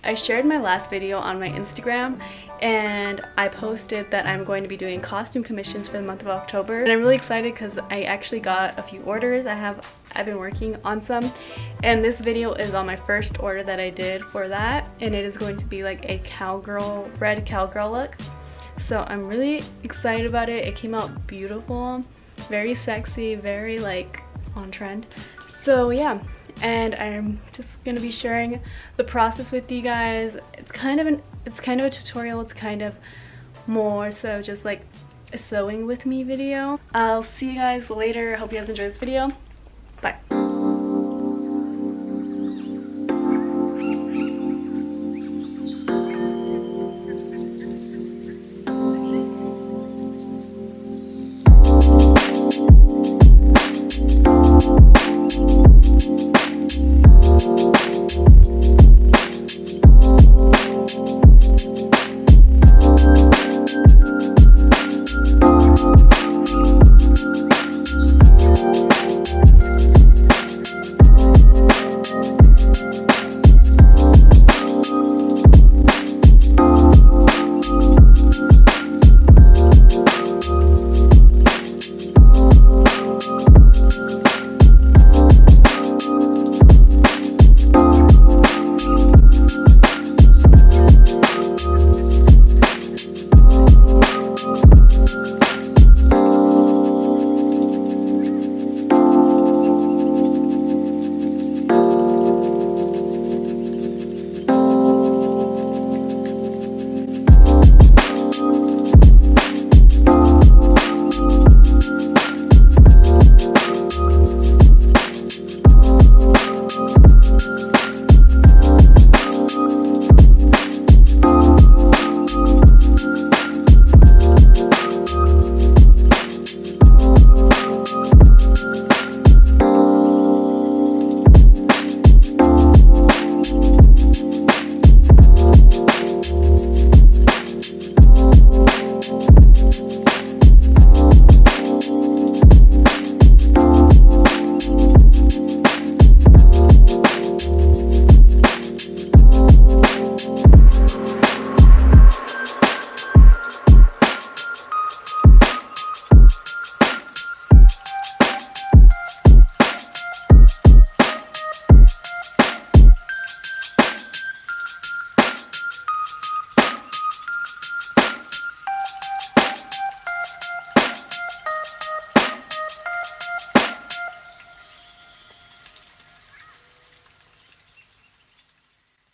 I shared my last video on my Instagram and I posted that I'm going to be doing costume commissions for the month of October, and I'm really excited because I actually got a few orders. I've been working on some, and this video is on my first order that I did for that, and it is going to be like a cowgirl, red cowgirl look. So I'm really excited about it. It came out beautiful, very sexy, very like on trend. So yeah, and I'm just gonna be sharing the process with you guys. It's kind of a tutorial. It's kind of more so just like a sewing with me video. I'll see you guys later. Hope you guys enjoy this video. Bye.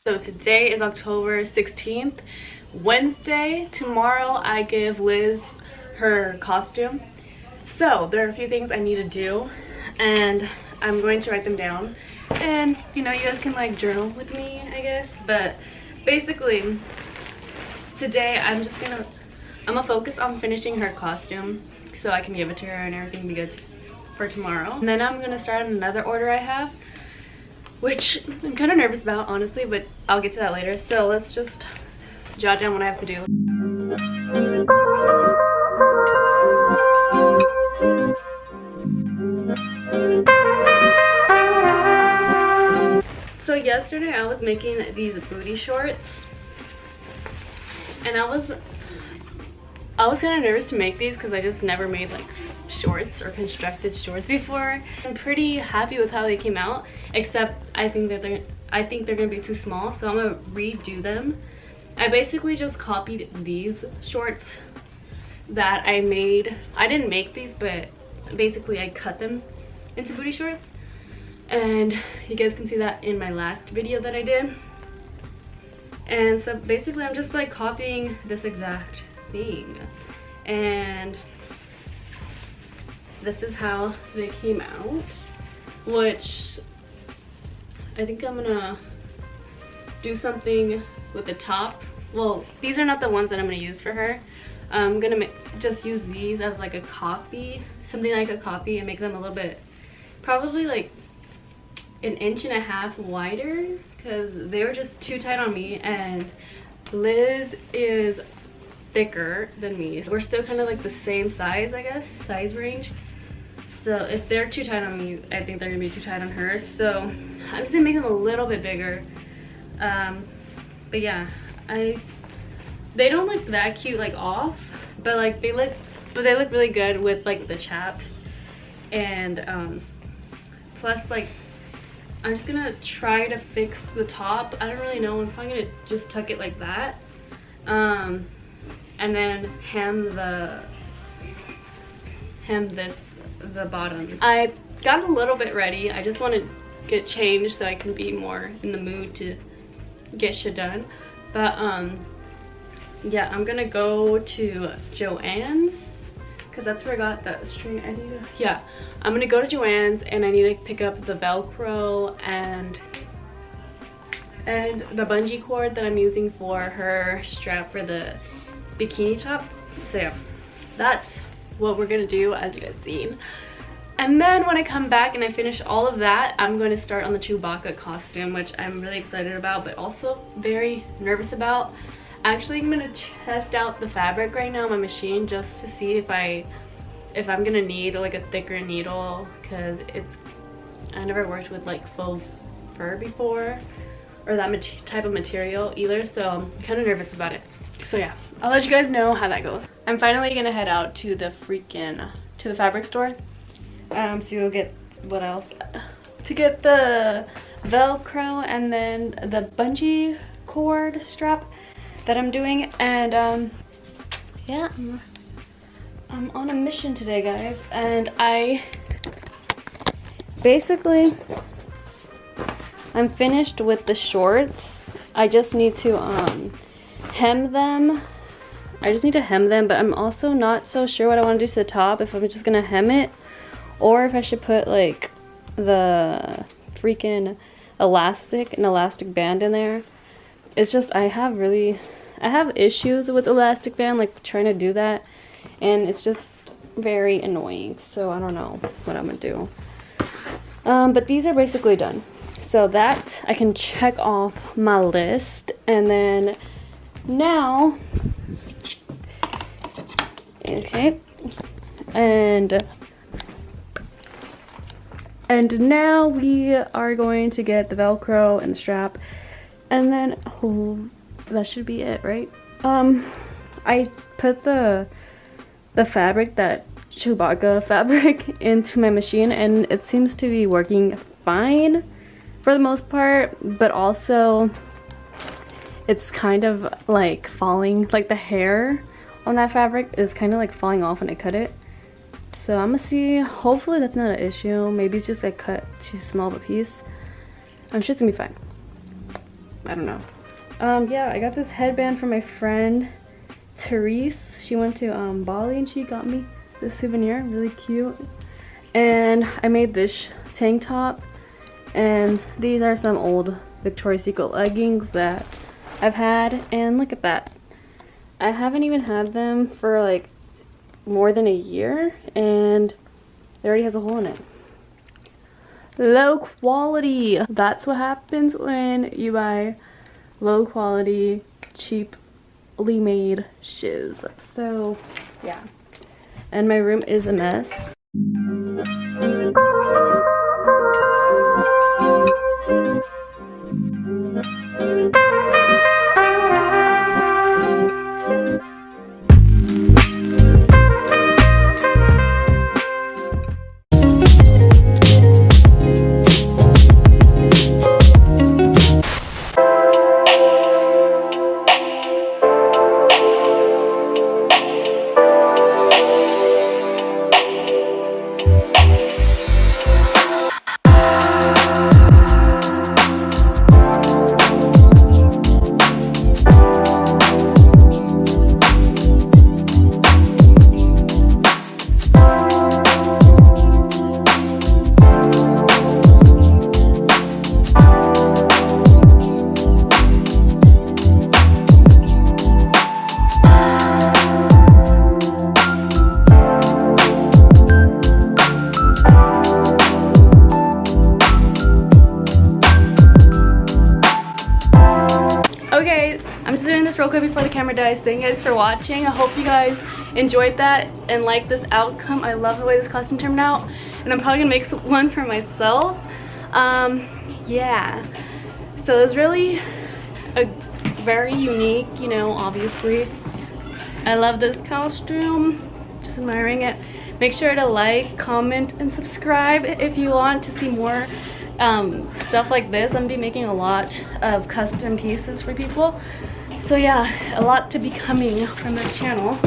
So today is October 16th, Wednesday. Tomorrow I give Liz her costume. So there are a few things I need to do, and I'm going to write them down. And you know, you guys can like journal with me, I guess. But basically, today I'm gonna focus on finishing her costume so I can give it to her and everything be good for tomorrow. And then I'm gonna start on another order I have, which I'm kind of nervous about, honestly, but I'll get to that later. So let's just jot down what I have to do. So yesterday I was making these booty shorts, and I was kind of nervous to make these because I just never made like shorts or constructed shorts before. I'm pretty happy with how they came out, except I think they're gonna be too small, so I'm gonna redo them. I basically just copied these shorts that I made. I didn't make these, but basically I cut them into booty shorts, and you guys can see that in my last video that I did. And so basically I'm just like copying this exact thing, and this is how they came out, which I think I'm gonna do something with the top. Well, these are not the ones that I'm gonna use for her. I'm gonna just use these as like a copy, something like a copy, and make them a little bit, probably like 1.5 inches wider, because they were just too tight on me, and Liz is thicker than me. We're still kind of like the same size, I guess, size range. So if they're too tight on me, I think they're gonna be too tight on her. So I'm just gonna make them a little bit bigger. But yeah, they don't look that cute like off, but like they look really good with like the chaps. And plus like I'm just gonna try to fix the top. I don't really know if I'm gonna just tuck it like that, and then hem the bottoms. I got a little bit ready. I just want to get changed so I can be more in the mood to get shit done. But yeah, I'm gonna go to Joann's because that's where I got the string. Yeah, I'm gonna go to Joann's and I need to pick up the Velcro and the bungee cord that I'm using for her strap for the bikini top. So yeah, that's what we're gonna do, as you guys seen. And then when I come back and I finish all of that, I'm going to start on the Chewbacca costume, which I'm really excited about but also very nervous about. Actually, I'm gonna test out the fabric right now on my machine just to see if I'm gonna need like a thicker needle, because I never worked with like faux fur before or that type of material either, so I'm kind of nervous about it. So yeah, I'll let you guys know how that goes. I'm finally gonna head out to the fabric store to go get what else? To get the Velcro and then the bungee cord strap that I'm doing. And yeah, I'm on a mission today, guys. And I'm finished with the shorts. I just need to hem them. But I'm also not so sure what I want to do to the top, if I'm just gonna hem it or if I should put like the freaking an elastic band in there. It's just I have issues with elastic band, like trying to do that, and it's just very annoying. So I don't know what I'm gonna do. But these are basically done, so that I can check off my list. And then now, okay, and now we are going to get the Velcro and the strap, and then that should be it, right? I put the fabric, that Chewbacca fabric, into my machine, and it seems to be working fine for the most part, but also it's kind of like falling, like the hair on that fabric is kind of like falling off when I cut it. So I'm gonna see, hopefully that's not an issue. Maybe it's just I cut too small of a piece. I'm sure it's gonna be fine. I don't know. Yeah, I got this headband from my friend Therese. She went to Bali and she got me this souvenir, really cute. And I made this tank top, and these are some old Victoria's Secret leggings that I've had, and look at that. I haven't even had them for like more than a year and it already has a hole in it. Low quality. That's what happens when you buy low quality, cheaply made shiz. So yeah, and my room is a mess. Okay, I'm just doing this real quick before the camera dies. Thank you guys for watching. I hope you guys enjoyed that and liked this outcome. I love the way this costume turned out, and I'm probably gonna make one for myself. Yeah, so it was really a very unique, you know, obviously. I love this costume, just admiring it. Make sure to like, comment, and subscribe if you want to see more stuff like this. I'm gonna be making a lot of custom pieces for people. So yeah, a lot to be coming from this channel.